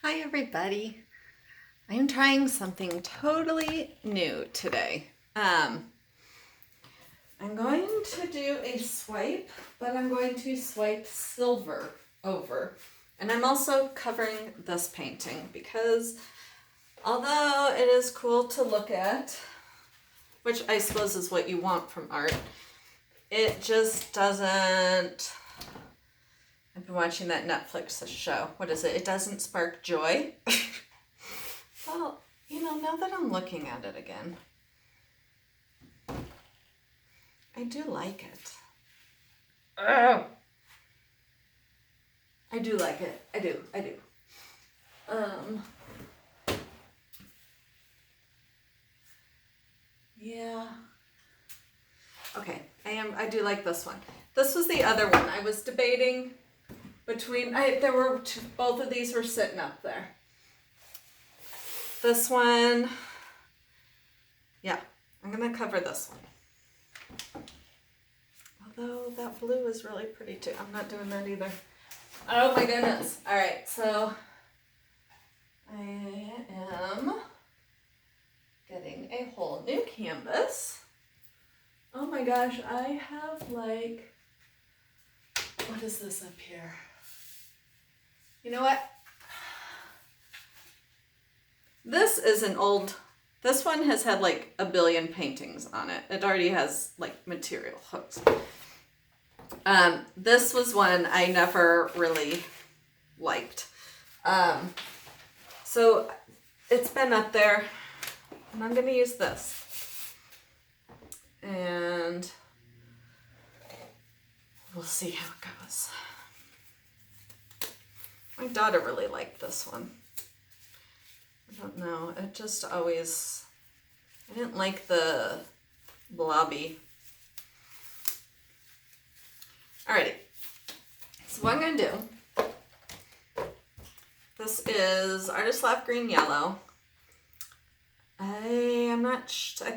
Hi everybody. I am trying something totally new today. I'm going to do a swipe, but I'm going to swipe silver over. And I'm also covering this painting because although it is cool to look at, which I suppose is what you want from art, it just doesn't. I've been watching that Netflix show. What is it? It doesn't spark joy. Well, now that I'm looking at it again, I do like it. Oh, I do like it. I do. Yeah. Okay, I do like this one. This was the other one. I was debating between, there were two, both of these were sitting up there. This one, yeah, I'm gonna cover this one. Although that blue is really pretty too. I'm not doing that either. Oh my goodness. All right, so I am getting a whole new canvas. Oh my gosh, I have like, what is this up here? You know what? This is an old, this one has had like a billion paintings on it. It already has like material hooks. This was one I never really liked. So it's been up there and I'm going to use this. And we'll see how it goes. My daughter really liked this one. I don't know, it just always, I didn't like the blobby. Alrighty, so what I'm going to do, this is Artist Left Green Yellow. I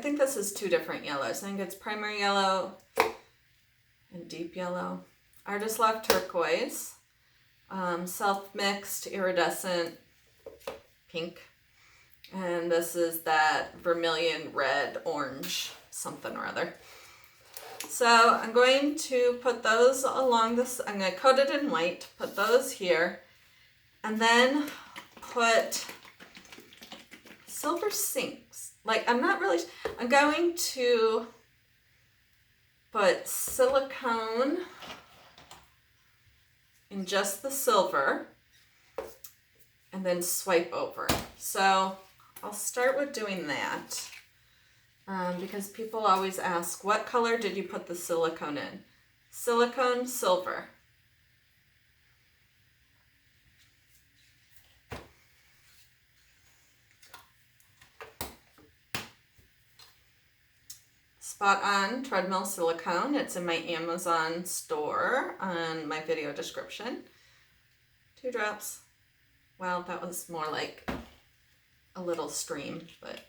think this is two different yellows. I think it's Primary Yellow and Deep Yellow. Artist Left Turquoise, Self-Mixed Iridescent Pink. And this is that vermilion, red, orange, something or other. So I'm going to put those along this, I'm going to coat it in white, put those here, and then put silver sinks. Like, I'm going to put silicone in just the silver and then swipe over. So I'll start with doing that because people always ask, what color did you put the silicone in? Silicone silver. Spot On Treadmill Silicone. It's in my Amazon store on my video description. 2 drops. Well, that was more like a little stream, but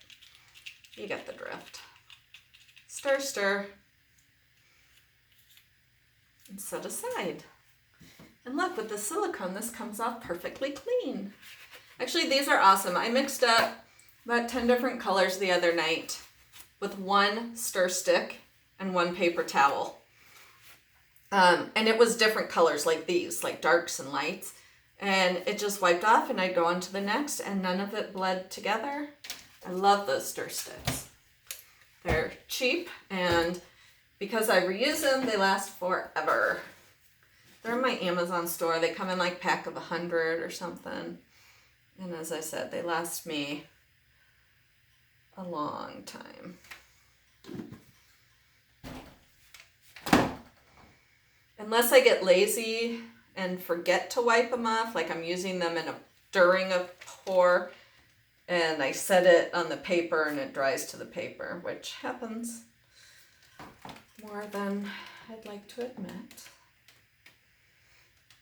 you get the drift. Stir, stir, and set aside. And look, with the silicone, this comes off perfectly clean. Actually, these are awesome. I mixed up about 10 different colors the other night with one stir stick and one paper towel. And it was different colors like these, like darks and lights. And it just wiped off and I'd go on to the next and none of it bled together. I love those stir sticks. They're cheap and because I reuse them, they last forever. They're in my Amazon store. They come in like pack of 100 or something. And as I said, they last me a long time. Unless I get lazy and forget to wipe them off, like I'm using them during a pour and I set it on the paper and it dries to the paper, which happens more than I'd like to admit.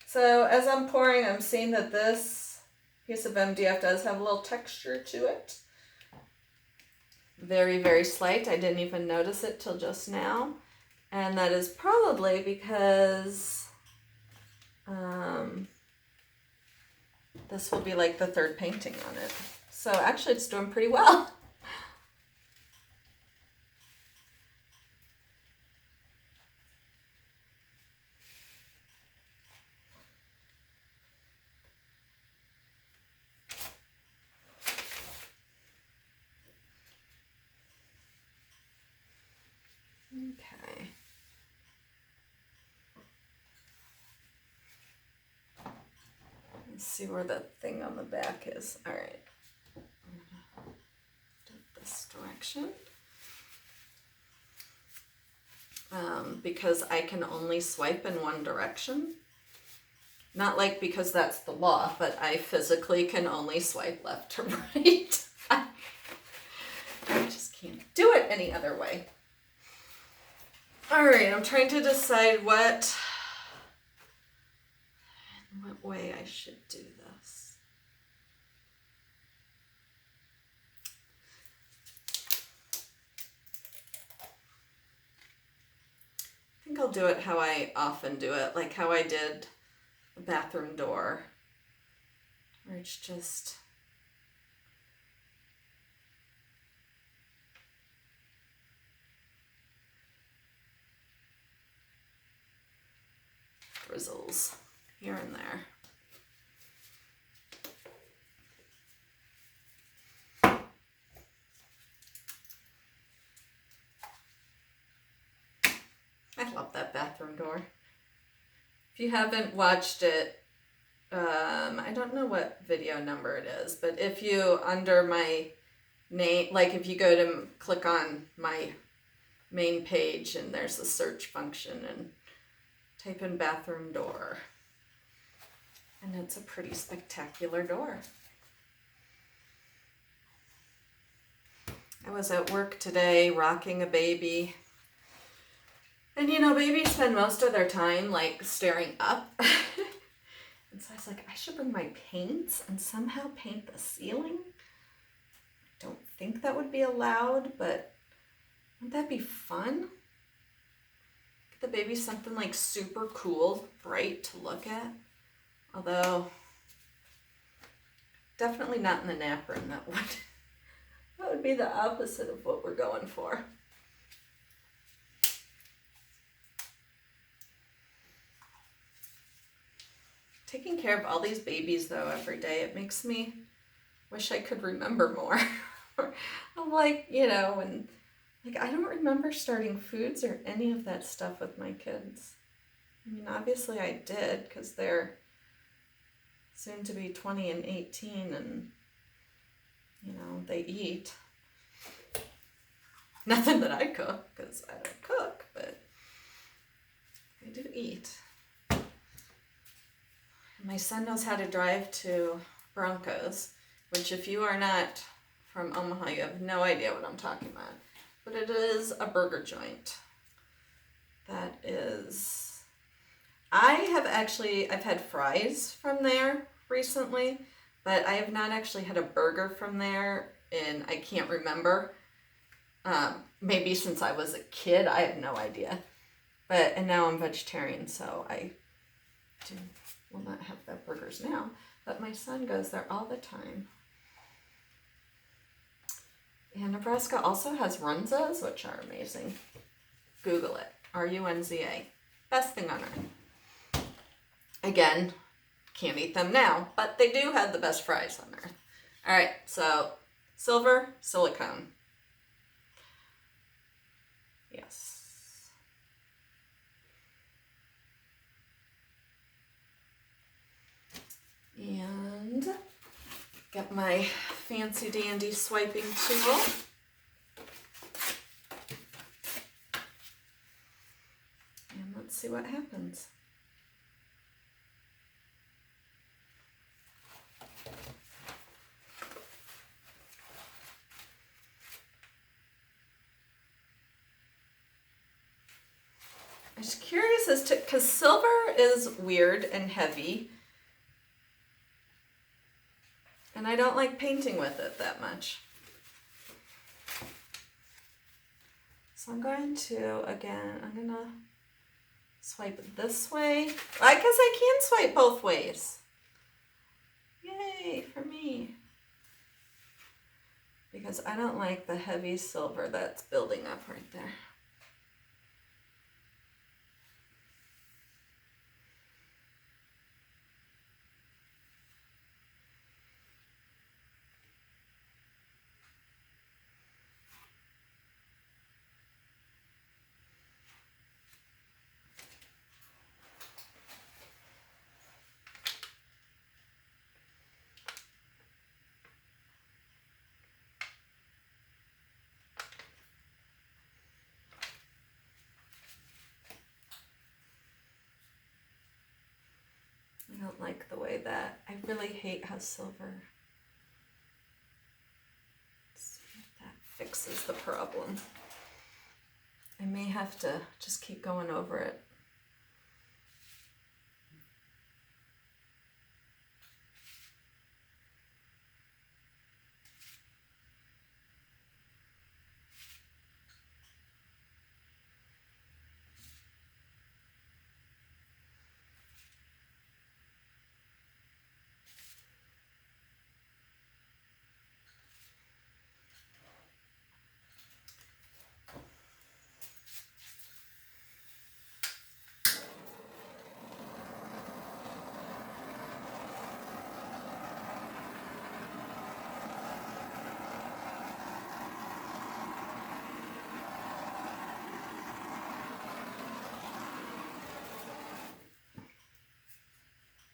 So as I'm pouring, I'm seeing that this piece of MDF does have a little texture to it. Very, very slight. I didn't even notice it till just now. And that is probably because this will be like the third painting on it. So actually it's doing pretty well. Okay. Let's see where the thing on the back is. All right. This direction. Because I can only swipe in one direction. Not like because that's the law, but I physically can only swipe left to right. I just can't do it any other way. All right, I'm trying to decide what way I should do this. I think I'll do it how I often do it, like how I did the bathroom door, where it's just drizzles here and there. I love that bathroom door. If you haven't watched it, I don't know what video number it is, but if you, under my name, like if you go to click on my main page and there's a search function and type in bathroom door, and it's a pretty spectacular door. I was at work today rocking a baby. And you know, babies spend most of their time like staring up. And so I was like, I should bring my paints and somehow paint the ceiling. I don't think that would be allowed, but wouldn't that be fun? Get the baby something like super cool, bright to look at. Although, definitely not in the nap room. That would be the opposite of what we're going for. Taking care of all these babies though every day, it makes me wish I could remember more. I'm like, you know, and like I don't remember starting foods or any of that stuff with my kids. I mean, obviously I did because they're soon to be 20 and 18 and, you know, they eat. Nothing that I cook because I don't cook, but they do eat. My son knows how to drive to Broncos, which if you are not from Omaha, you have no idea what I'm talking about. But it is a burger joint. That is, I've had fries from there recently, but I have not actually had a burger from there in, I can't remember. Maybe since I was a kid, I have no idea. And now I'm vegetarian, so I will not have their burgers now, but my son goes there all the time. And Nebraska also has runzas, which are amazing. Google it. R-U-N-Z-A. Best thing on earth. Again, can't eat them now, but they do have the best fries on earth. All right, so silver, silicone. Yes. And get my fancy dandy swiping tool. And let's see what happens. I'm just curious as to, because silver is weird and heavy. And I don't like painting with it that much. So I'm going to swipe this way. I guess I can swipe both ways. Yay. Yay for me. Because I don't like the heavy silver that's building up right there. I don't like the way that, I really hate how silver, let's see if that fixes the problem. I may have to just keep going over it.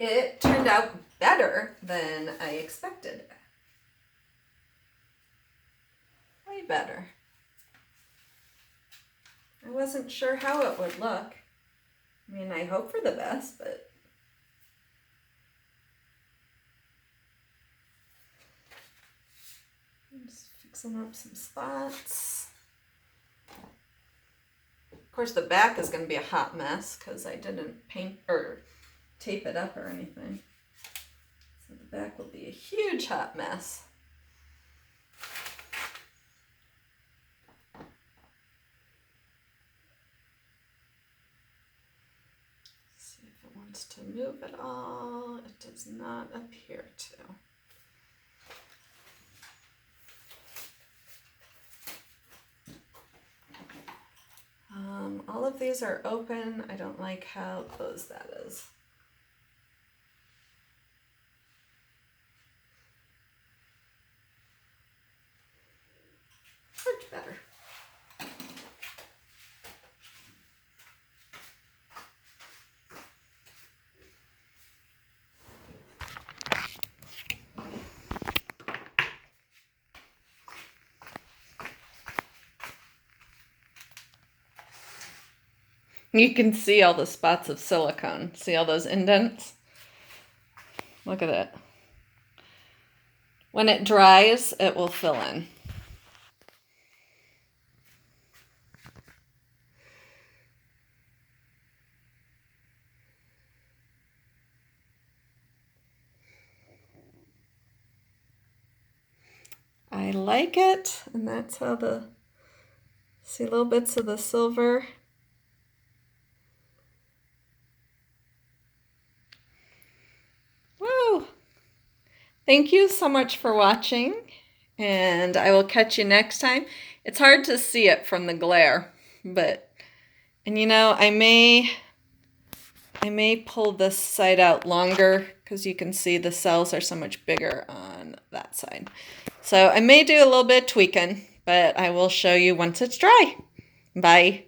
It turned out better than I expected. Way better. I wasn't sure how it would look. I mean, I hope for the best, but I'm just fixing up some spots. Of course, the back is going to be a hot mess because I didn't paint or tape it up or anything. So the back will be a huge hot mess. See if it wants to move at all. It does not appear to. All of these are open. I don't like how closed that is. Much better. You can see all the spots of silicone. See all those indents? Look at it. When it dries, it will fill in. I like it, and that's how see little bits of the silver. Woo! Thank you so much for watching, and I will catch you next time. It's hard to see it from the glare, and you know, I may pull this side out longer because you can see the cells are so much bigger on that side. So I may do a little bit of tweaking, but I will show you once it's dry. Bye.